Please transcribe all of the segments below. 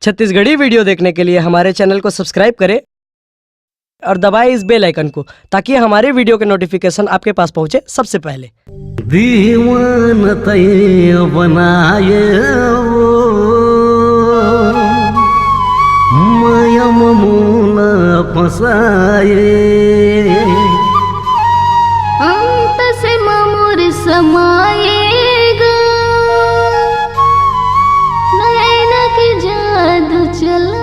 Chhattisgarhi video देखने के लिए हमारे चैनल को सब्सक्राइब करें और दबाएं इस बेल आइकन को ताकि हमारे वीडियो के नोटिफिकेशन आपके पास पहुंचे सबसे पहले। दीवान तय बनाए माया मूला फसाए अंत से ममुर समाएगा नैन की जादू चलाए।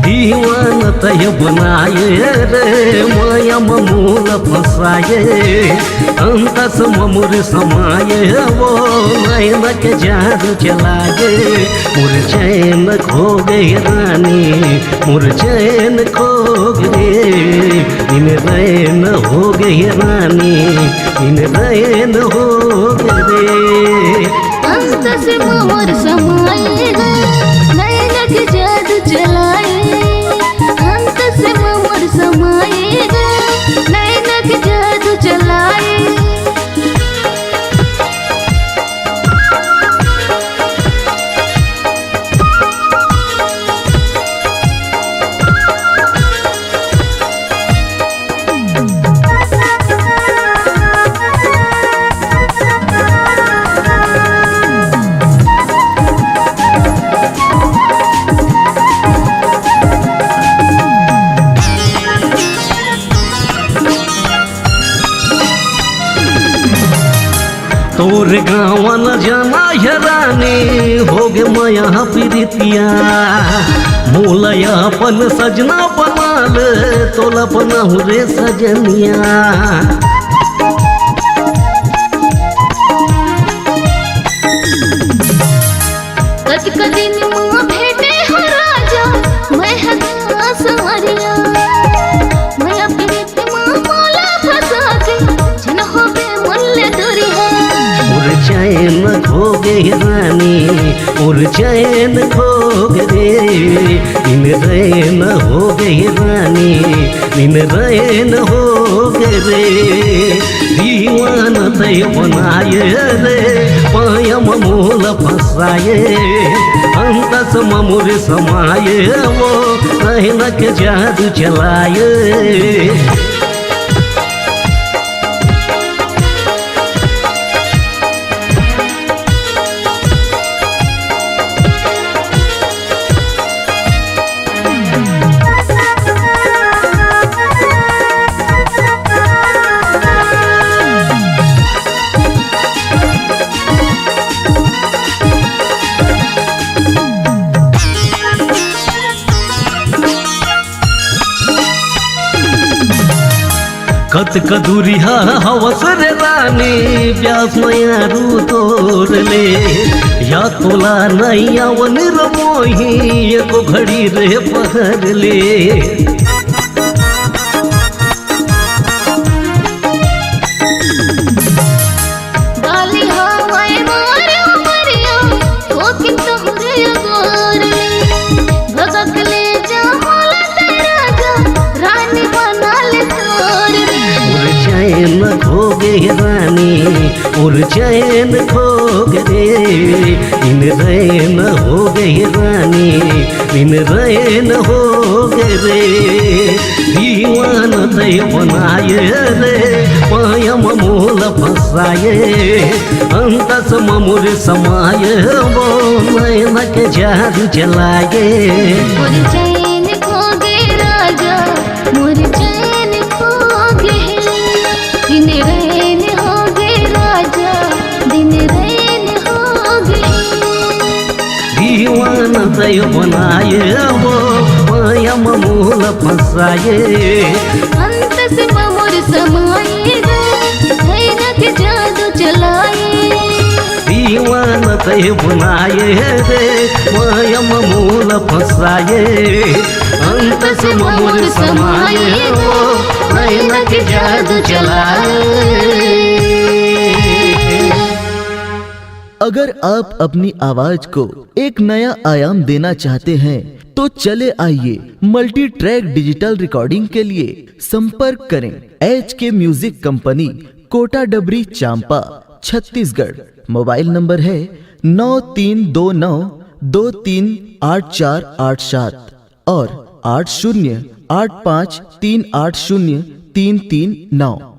दीवान तय बनाए रे माया मूल फसाए अंतस ममुर समाये वो नैन के जादू चलाए। मुरझैन खो गए रानी मुरझैन खो गए इन रैन हो गए रानी इन रैन हो गए। अंत से ममुर समाएगा नैन की जादू चलाए। अंत से ममुर समाएगा नैन की जादू चलाए। तोर गाँव न जाना है रानी हो गे माया प्रीतिया मूलया अपन सजना बनाल तोला बनाहु रे सजनिया। कच कदिन मुँह भेटे हो राजा मैं हदा संवरिया मैं प्रीत माला फंसा के जन होबे मुल्ले दूरी है। मुरझैन खो गए रानी मुरझैन खो गए इन रैन हो गए रानी इन रैन हो गए। दीवान तय बनाए रे माया मूल फसाए अंतस ममुर समाये वो नैन के जादू चलाए। कत कदूरिया हवस रे रानी प्यास नया रू तोर ले या तोला नैया वन रमोही एको घड़ी रे पहर ले। डाली हवाएं मारे मरिया को कि तोहरे गोर ले भगक ले जा मोला तेरा जा रानी बना ले तोर ले। मुरझैन खो गए रानी मुरझैन खो गए इन रैन हो गए रानी इन रैन हो गए। दीवान तय बनाए रे माया मूल फसाए अंतस ममुर समाये वो नैन के जादू चलाए। मुरझैन खो गए राजा मुरझैन खो गए दिन रैन हो गए राजा दिन रैन हो गए। दीवान तय बनाए वो माया मूल फसाए अंत से ममुर समाएगा नैन के जादू चलाए। दीवान ते बनाए रे मायम मूल फसाए अंत से मोर समाये वो नैन के जादू चलाए। अगर आप अपनी आवाज को एक नया आयाम देना चाहते हैं तो चले आइए मल्टी ट्रैक डिजिटल रिकॉर्डिंग के लिए संपर्क करें HK म्यूजिक कंपनी, कोटा डबरी, चांपा, छत्तीसगढ़। मोबाइल नंबर है 9329238487 और 8085380339।